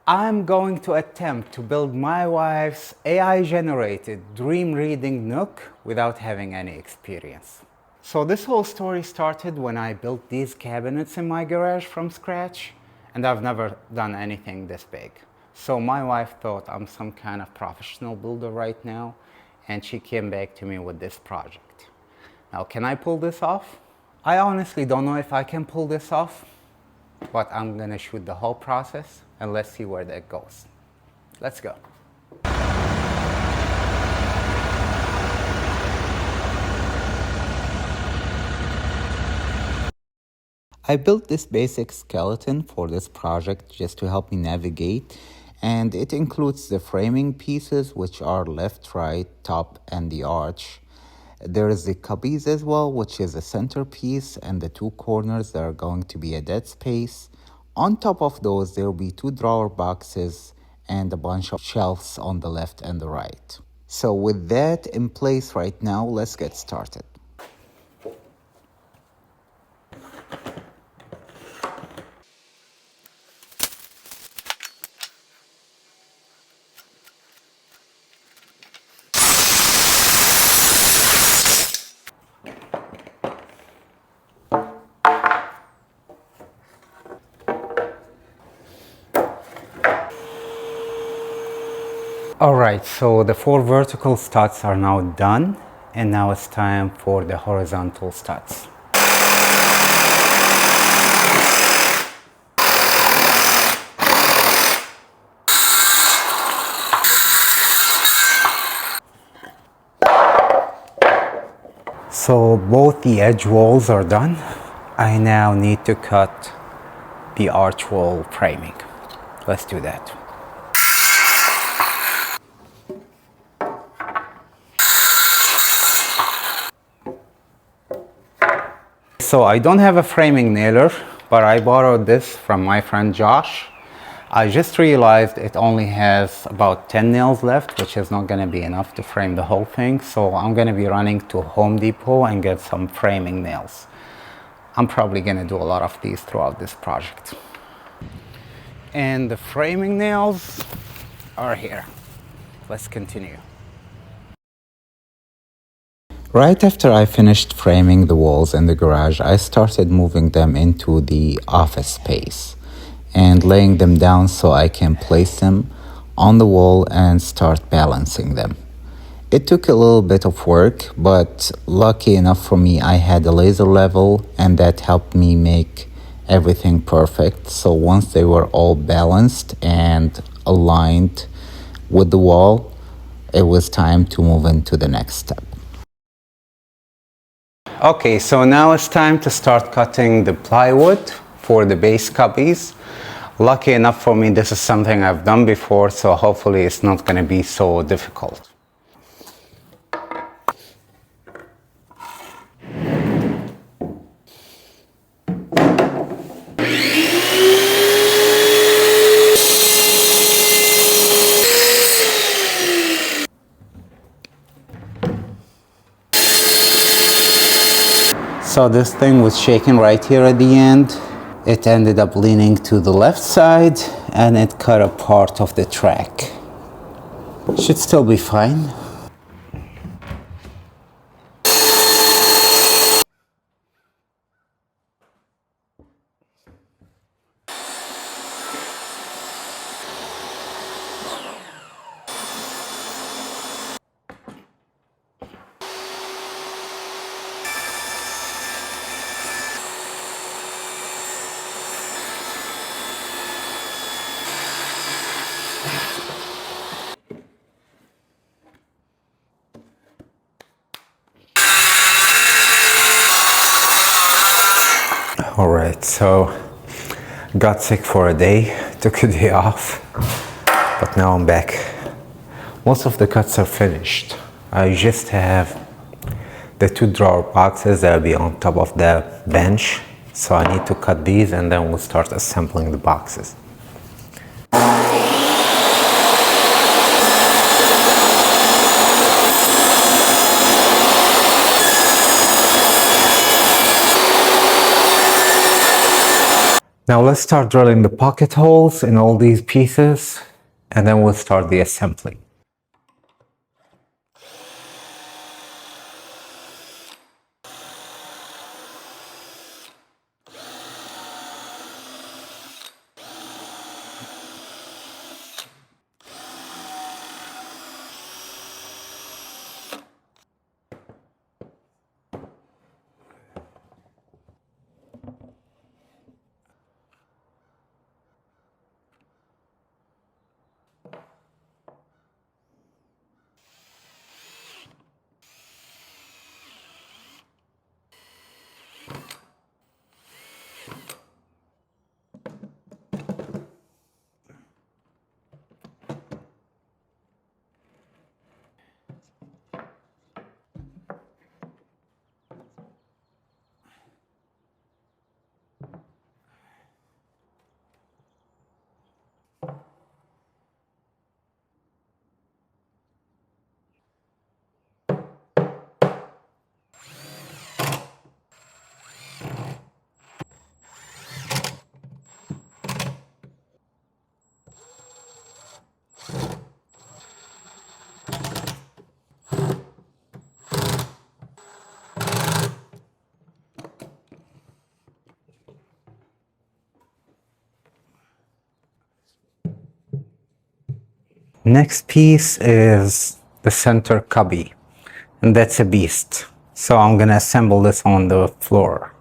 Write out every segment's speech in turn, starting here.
I'm going to attempt to build my wife's AI-generated dream-reading Nook without having any experience. So this whole story started when I built these cabinets in my garage from scratch, and I've never done anything this big. So my wife thought I'm some kind of professional builder right now, and she came back to me with this project. Now, can I pull this off? I honestly don't know if I can pull this off, but I'm gonna shoot the whole process and let's see where that goes. Let's go. I built this basic skeleton for this project just to help me navigate, and it includes the framing pieces, which are left, right, top, and the arch. There is the cubbies as well, which is a centerpiece, and the two corners that are going to be a dead space. On top of those, there will be two drawer boxes and a bunch of shelves on the left and the right. So with that in place right now, let's get started. Alright, so the 4 vertical studs are now done, and now it's time for the horizontal studs. So both the edge walls are done. I now need to cut the arch wall framing. Let's do that. So I don't have a framing nailer, but I borrowed this from my friend Josh. I just realized it only has about 10 nails left, which is not going to be enough to frame the whole thing. So I'm going to be running to Home Depot and get some framing nails. I'm probably going to do a lot of these throughout this project. And the framing nails are here. Let's continue. Right after I finished framing the walls in the garage, I started moving them into the office space and laying them down so I can place them on the wall and start balancing them. It took a little bit of work, but lucky enough for me, I had a laser level and that helped me make everything perfect. So once they were all balanced and aligned with the wall, it was time to move into the next step. Okay, so now it's time to start cutting the plywood for the base cubbies. Lucky enough for me, this is something I've done before, so hopefully it's not going to be so difficult. So this thing was shaking right here at the end. It ended up leaning to the left side and it cut a part of the track. Should still be fine. Alright, so got sick for a day, took a day off, but now I'm back. Most of the cuts are finished. I just have the two drawer boxes that will be on top of the bench. So I need to cut these and then we'll start assembling the boxes. Now let's start drilling the pocket holes in all these pieces, and then we'll start the assembly. Next piece is the center cubby, and that's a beast. So I'm gonna assemble this on the floor.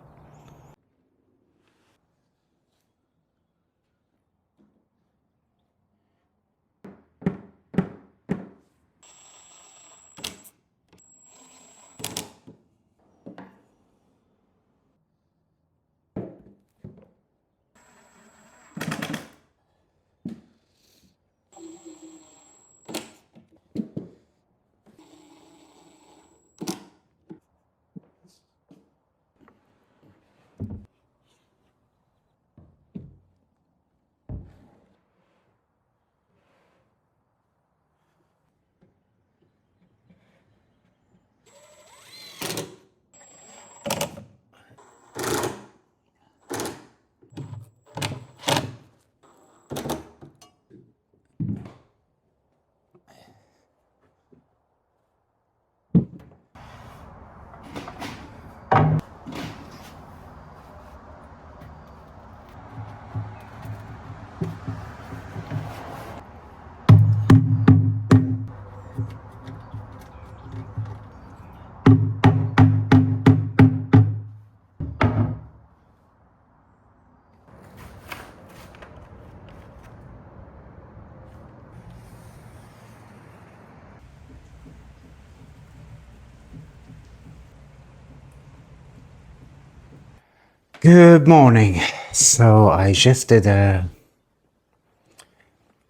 Good morning. So I just did a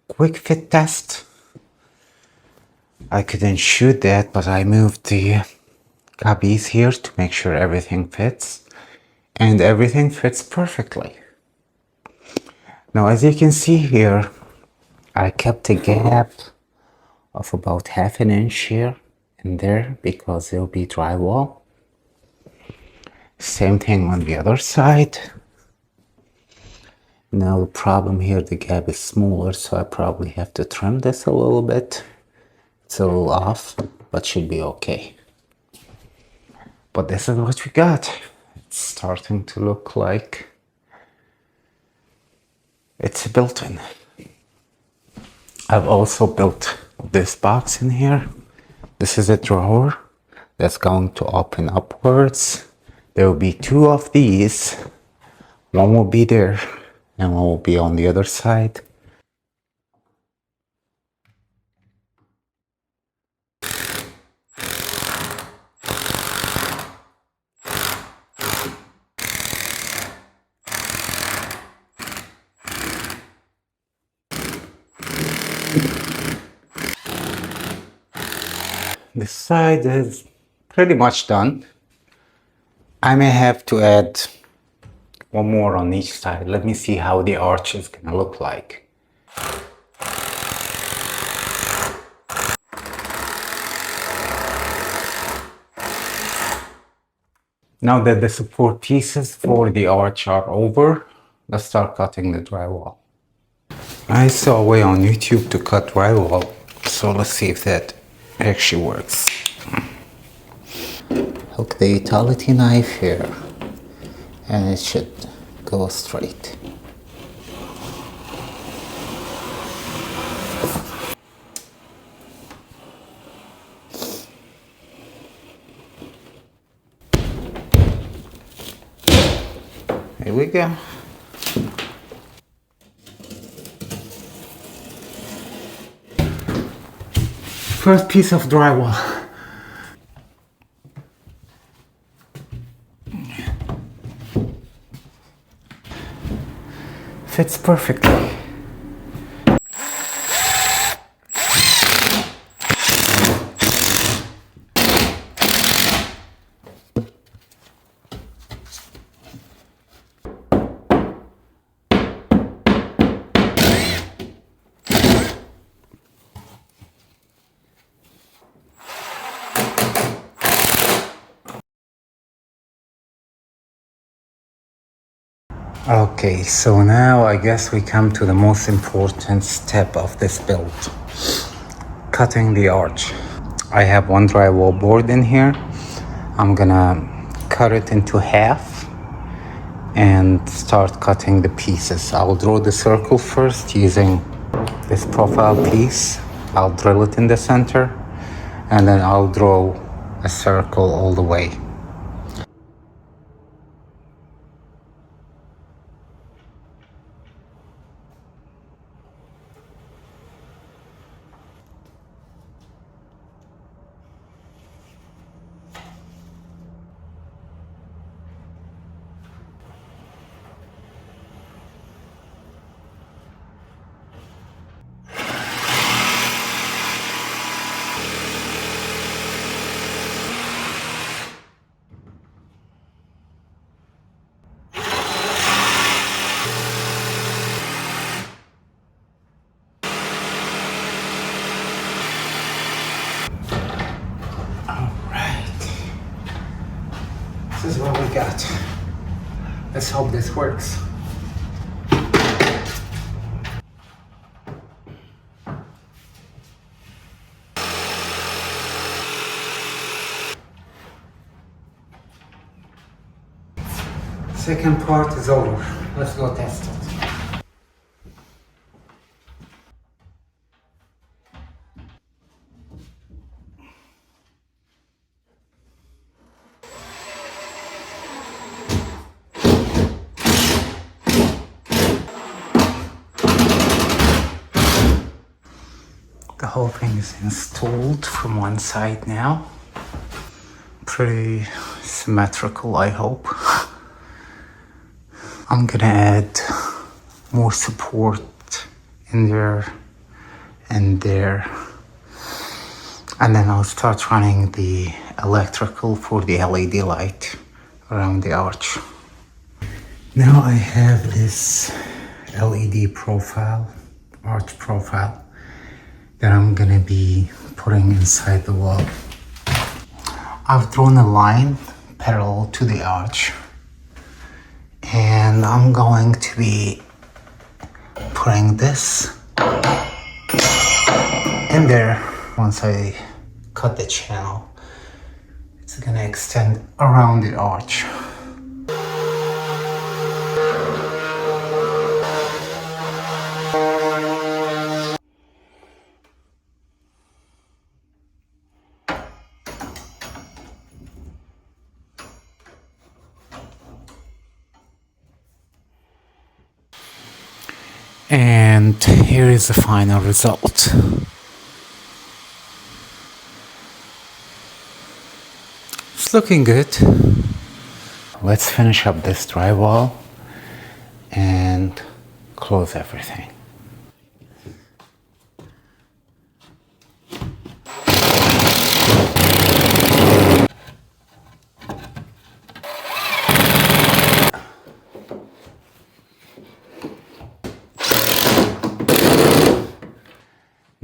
quick fit test. I couldn't shoot that, but I moved the cubbies here to make sure everything fits, and everything fits perfectly. Now, as you can see here, I kept a gap of about ½ inch here and there because there'll be drywall. Same thing on the other side. Now the problem here, the gap is smaller, so I probably have to trim this a little bit. It's a little off, but should be okay. But this is what we got. It's starting to look like it's built-in. I've also built this box in here. This is a drawer that's going to open upwards. There will be 2 of these. One will be there and one will be on the other side. This side is pretty much done. I may have to add one more on each side. Let me see how the arch is gonna look like. Now that the support pieces for the arch are over, let's start cutting the drywall. I saw a way on YouTube to cut drywall, so let's see if that actually works. Hook the utility knife here, and it should go straight. Here we go. First piece of drywall. Fits perfectly. Okay, so now I guess we come to the most important step of this build. Cutting the arch. I have one drywall board in here. I'm gonna cut it into half and start cutting the pieces. I'll draw the circle first using this profile piece. I'll drill it in the center and then I'll draw a circle all the way. This is what we got. Let's hope this works. Second part is over. Let's go test it. The whole thing is installed from one side now. Pretty symmetrical, I hope. I'm gonna add more support in there and there. And then I'll start running the electrical for the LED light around the arch. Now I have this LED profile, arch profile, that I'm gonna be putting inside the wall. I've drawn a line parallel to the arch, and I'm going to be putting this in there. Once I cut the channel, it's gonna extend around the arch. And here is the final result. It's looking good. Let's finish up this drywall and close everything.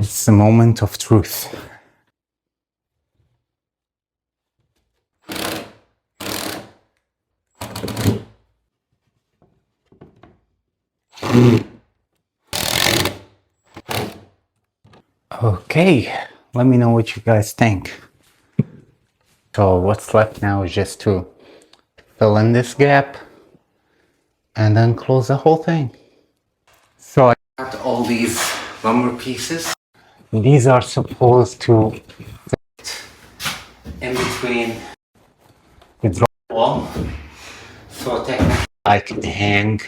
It's the moment of truth. Okay, let me know what you guys think. So what's left now is just to fill in this gap and then close the whole thing. So I got all these lumber pieces. These are supposed to fit in between the drywall. So technically I can hang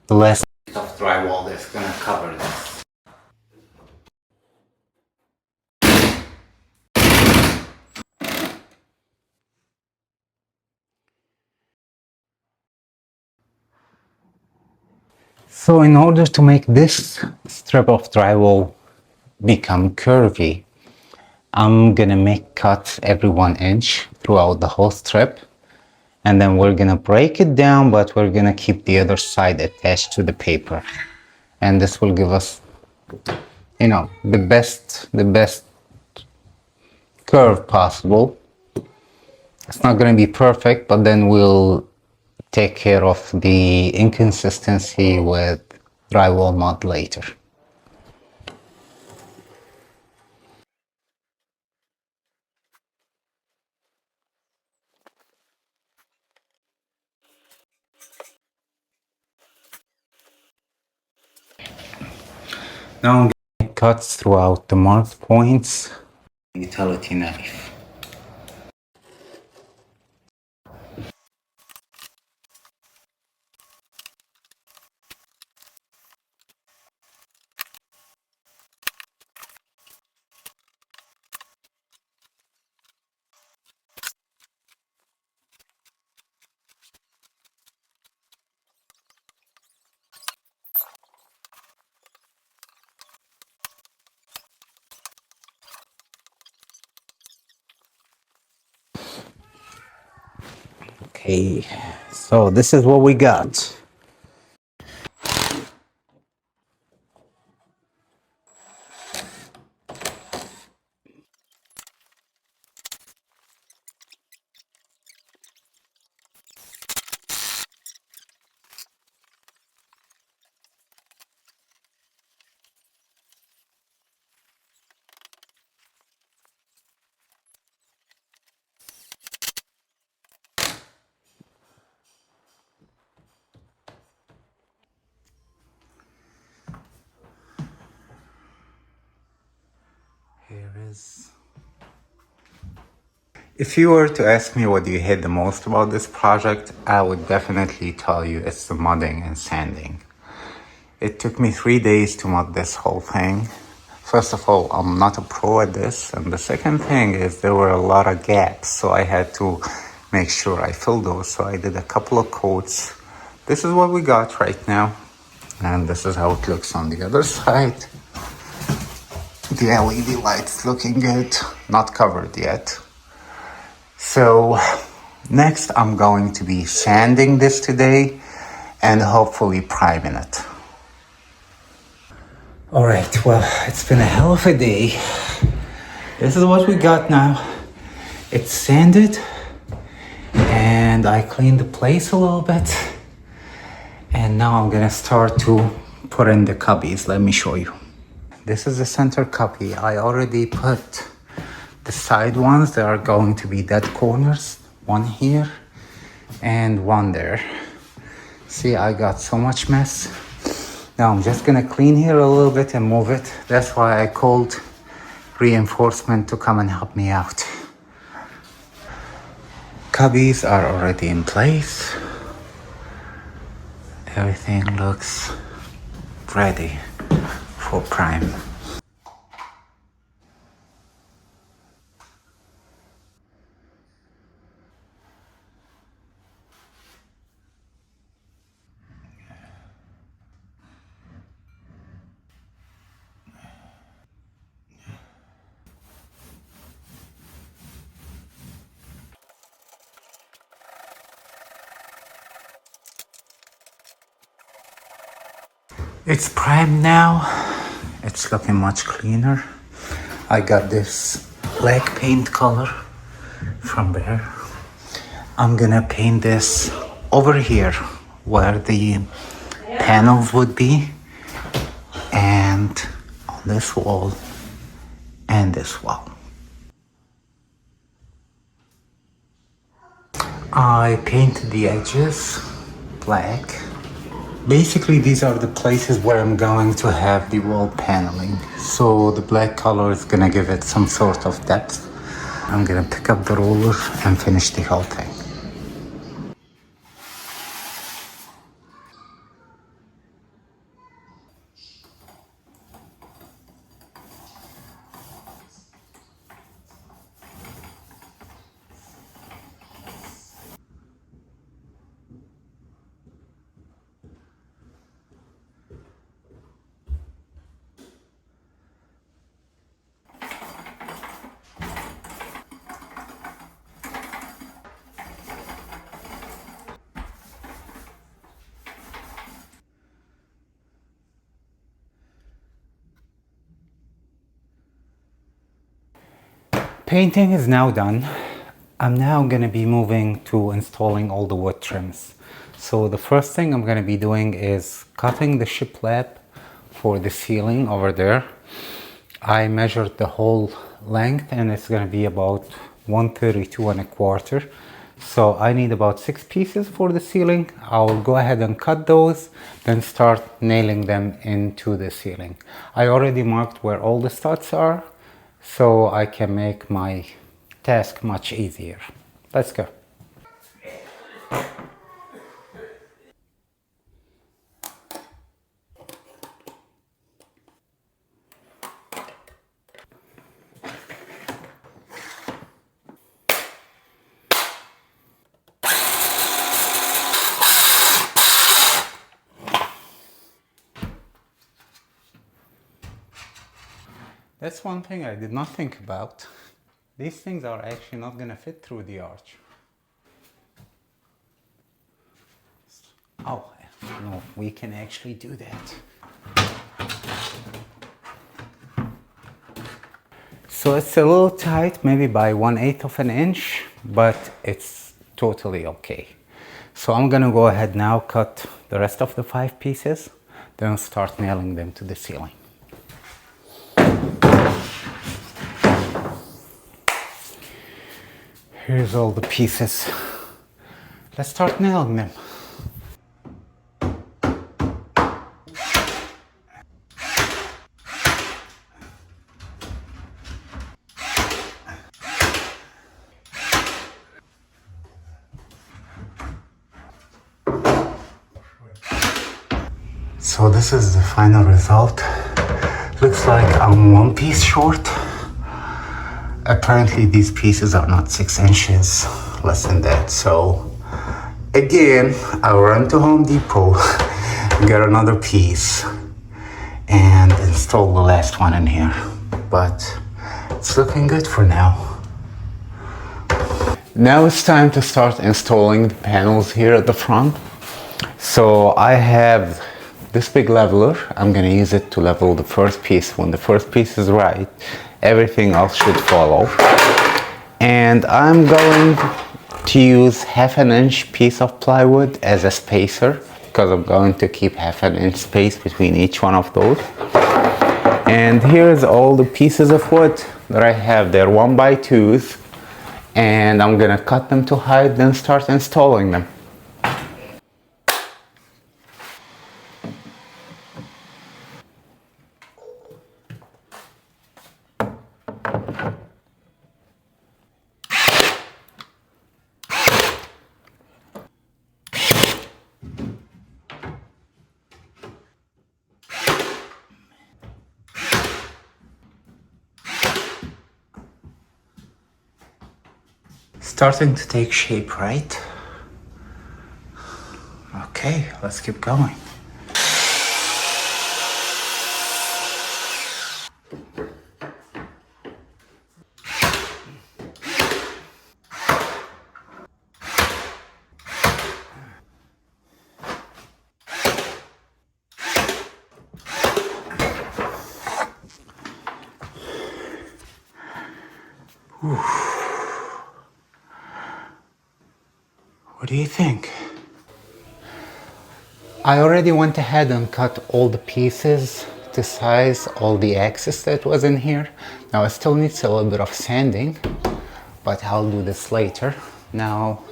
the last bit of drywall that's gonna cover this. So in order to make this strip of drywall become curvy, I'm gonna make cuts every 1 inch throughout the whole strip. And then we're gonna break it down, but we're gonna keep the other side attached to the paper. And this will give us, you know, the best curve possible. It's not gonna be perfect, but then we'll take care of the inconsistency with drywall mud later. Now I'm gonna make cuts throughout the marked points. Utility knife. Okay, so this is what we got. Here is. If you were to ask me what you hate the most about this project, I would definitely tell you it's the mudding and sanding. It took me 3 days to mud this whole thing. First of all, I'm not a pro at this, and the second thing is there were a lot of gaps, so I had to make sure I filled those. So I did a couple of coats. This is what we got right now, and this is how it looks on the other side. The LED light's looking good, not covered yet. So next I'm going to be sanding this today and hopefully priming it. All right, well, it's been a hell of a day. This is what we got now. It's sanded and I cleaned the place a little bit. And now I'm gonna start to put in the cubbies. Let me show you. This is the center cubby. I already put the side ones. There are going to be dead corners. One here and one there. See, I got so much mess. Now I'm just gonna clean here a little bit and move it. That's why I called reinforcement to come and help me out. Cubbies are already in place. Everything looks ready for prime. It's primed now. It's looking much cleaner. I got this black paint color from there. I'm gonna paint this over here where the panels would be and on this wall, and this wall. I painted the edges black. Basically, these are the places where I'm going to have the wall paneling. So the black color is gonna give it some sort of depth. I'm gonna pick up the roller and finish the whole thing. Painting is now done. I'm now gonna be moving to installing all the wood trims. So the first thing I'm gonna be doing is cutting the shiplap for the ceiling over there. I measured the whole length and it's gonna be about 132 and a quarter. So I need about 6 pieces for the ceiling. I'll go ahead and cut those, then start nailing them into the ceiling. I already marked where all the studs are, so I can make my task much easier. Let's go. That's one thing I did not think about. These things are actually not going to fit through the arch. Oh, no, we can actually do that. So it's a little tight, maybe by 1/8 of an inch, but it's totally okay. So I'm going to go ahead now, cut the rest of the 5 pieces, then start nailing them to the ceiling. Here's all the pieces. Let's start nailing them. So this is the final result. Looks like I'm 1 piece short. Apparently these pieces are not 6 inches, less than that. So again, I'll run to Home Depot, get another piece and install the last one in here. But it's looking good for now. Now it's time to start installing the panels here at the front. So I have this big leveler. I'm gonna use it to level the first piece. When the first piece is right, everything else should follow. And I'm going to use 1/2 inch piece of plywood as a spacer, because I'm going to keep 1/2 inch space between each one of those. And here's all the pieces of wood that I have. They're 1x2s, and I'm gonna cut them to height, then start installing them. Starting to take shape, right? Okay, let's keep going. What do you think? I already went ahead and cut all the pieces to size all the excess that was in here. Now it still needs a little bit of sanding, but I'll do this later. Now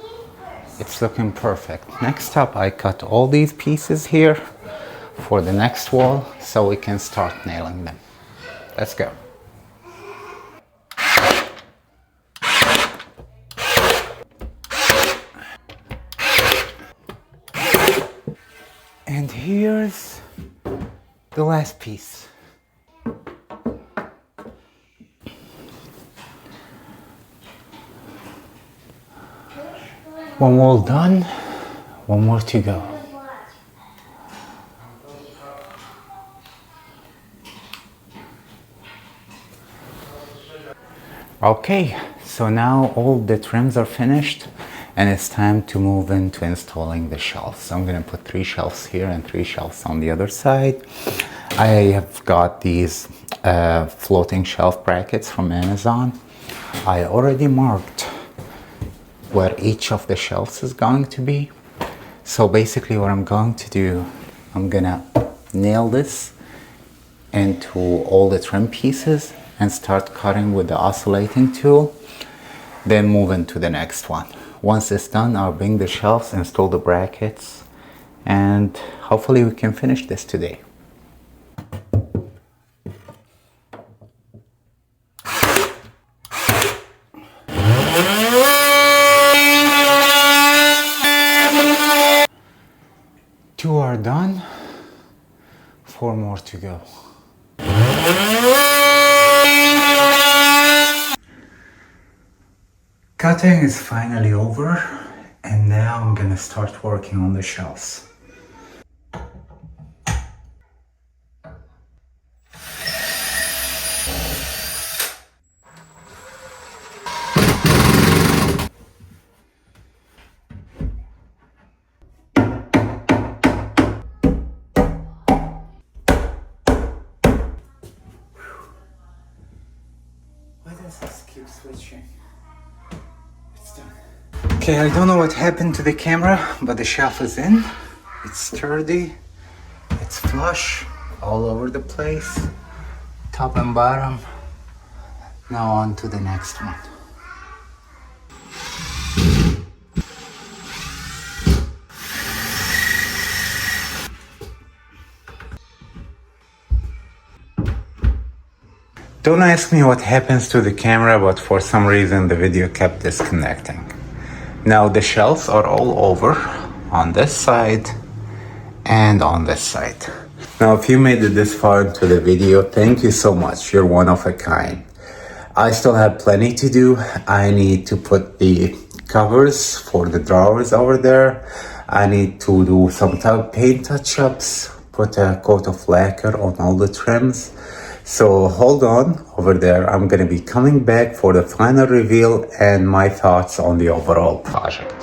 it's looking perfect. Next up, I cut all these pieces here for the next wall so we can start nailing them. Let's go. And here's the last piece. One wall done, one more to go. Okay, so now all the trims are finished and it's time to move into installing the shelves. So I'm gonna put 3 shelves here and 3 shelves on the other side. I have got these floating shelf brackets from Amazon. I already marked where each of the shelves is going to be. So basically what I'm going to do, I'm gonna nail this into all the trim pieces and start cutting with the oscillating tool, then move into the next one. Once it's done, I'll bring the shelves, install the brackets, and hopefully we can finish this today. Two are done, 4 more to go. Cutting is finally over, and now I'm gonna start working on the shelves. Why does this keep switching? It's done. Okay, I don't know what happened to the camera, but the shelf is in. It's sturdy, it's flush all over the place, top and bottom. Now on to the next one. Don't ask me what happens to the camera, but for some reason the video kept disconnecting. Now the shelves are all over on this side and on this side. Now if you made it this far into the video, thank you so much. You're one of a kind. I still have plenty to do. I need to put the covers for the drawers over there. I need to do some paint touch-ups, put a coat of lacquer on all the trims. So hold on over there. I'm gonna be coming back for the final reveal and my thoughts on the overall project.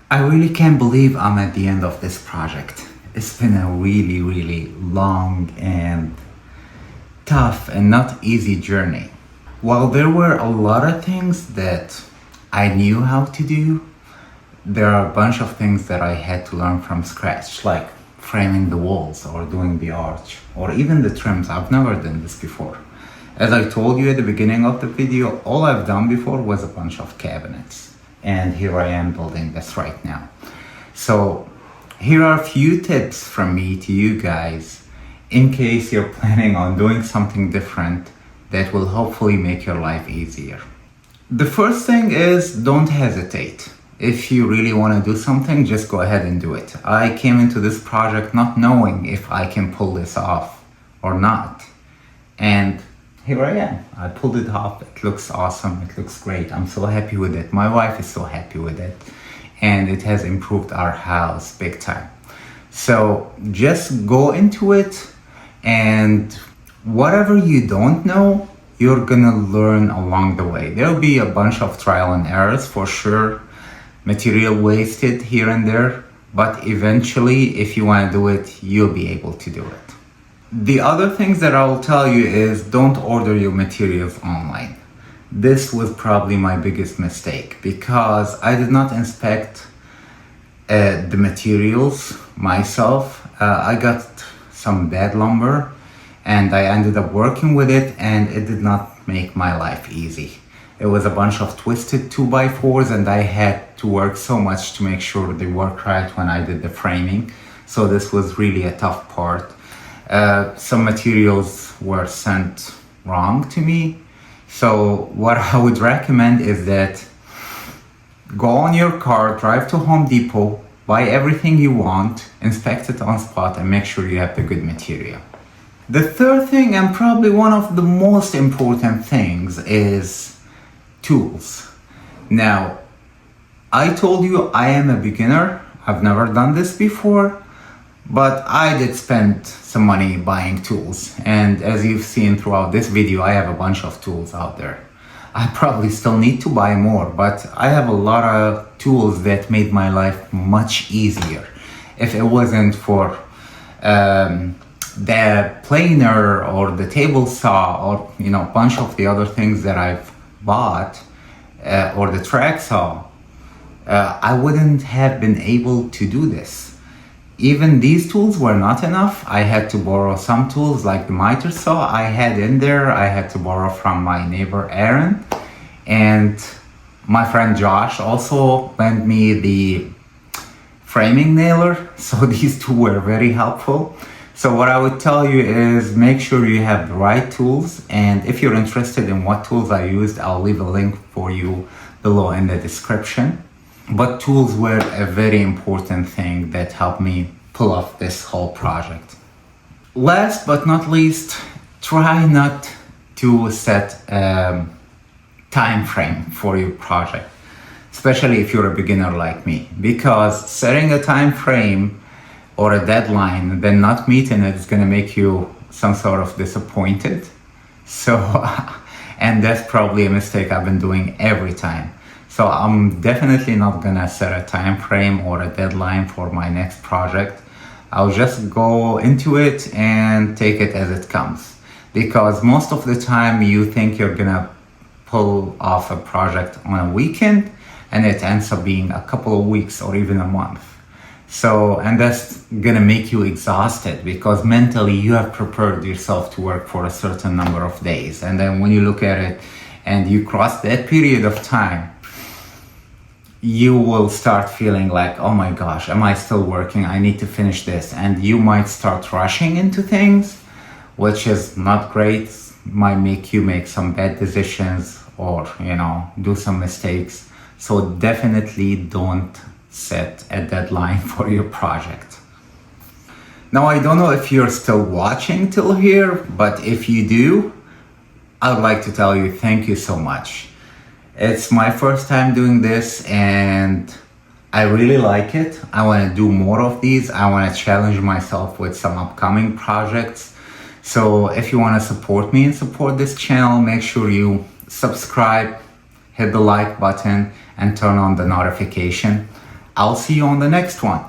I really can't believe I'm at the end of this project. It's been a really long and tough and not easy journey. While there were a lot of things that I knew how to do, there are a bunch of things that I had to learn from scratch, like framing the walls or doing the arch or even the trims. I've never done this before. As I told you at the beginning of the video, all I've done before was a bunch of cabinets. And here I am building this right now. So here are a few tips from me to you guys in case you're planning on doing something different that will hopefully make your life easier. The first thing is don't hesitate. If you really want to do something, just go ahead and do it. I came into this project not knowing if I can pull this off or not. And here I am. I pulled it off. It looks awesome. It looks great. I'm so happy with it. My wife is so happy with it. And it has improved our house big time. So just go into it, and whatever you don't know, you're gonna learn along the way. There'll be a bunch of trial and errors for sure, material wasted here and there, but eventually, if you wanna do it, you'll be able to do it. The other things that I'll tell you is don't order your materials online. This was probably my biggest mistake because I did not inspect the materials myself. I got some bad lumber and I ended up working with it, and it did not make my life easy. It was a bunch of twisted 2x4s, and I had to work so much to make sure they work right when I did the framing. So this was really a tough part. Some materials were sent wrong to me. So what I would recommend is that go on your car, drive to Home Depot, buy everything you want, inspect it on spot, and make sure you have the good material. The third thing, and probably one of the most important things, is tools. Now, I told you I am a beginner. I've never done this before, but I did spend some money buying tools. And as you've seen throughout this video, I have a bunch of tools out there. I probably still need to buy more, but I have a lot of tools that made my life much easier. If it wasn't for the planer or the table saw or a bunch of the other things that I've bought or the track saw, I wouldn't have been able to do this. Even these tools were not enough. I had to borrow some tools like the miter saw I had in there. I had to borrow from my neighbor Aaron, and my friend Josh also lent me the framing nailer. So these two were very helpful. So what I would tell you is make sure you have the right tools, and if you're interested in what tools I used, I'll leave a link for you below in the description. But tools were a very important thing that helped me pull off this whole project. Last but not least, try not to set a time frame for your project, especially if you're a beginner like me, because setting a time frame or a deadline and then not meeting it is going to make you some sort of disappointed. So, and that's probably a mistake I've been doing every time. So I'm definitely not gonna set a time frame or a deadline for my next project. I'll just go into it and take it as it comes. Because most of the time you think you're gonna pull off a project on a weekend and it ends up being a couple of weeks or even a month. So, and that's gonna make you exhausted because mentally you have prepared yourself to work for a certain number of days. And then when you look at it and you cross that period of time, you will start feeling like, oh my gosh, am I still working? I need to finish this. And you might start rushing into things, which is not great. Might make you make some bad decisions or, do some mistakes. So definitely don't set a deadline for your project. Now, I don't know if you're still watching till here, but if you do, I would like to tell you thank you so much. It's my first time doing this and I really like it. I want to do more of these. I want to challenge myself with some upcoming projects. So if you want to support me and support this channel, make sure you subscribe, hit the like button, and turn on the notification. I'll see you on the next one.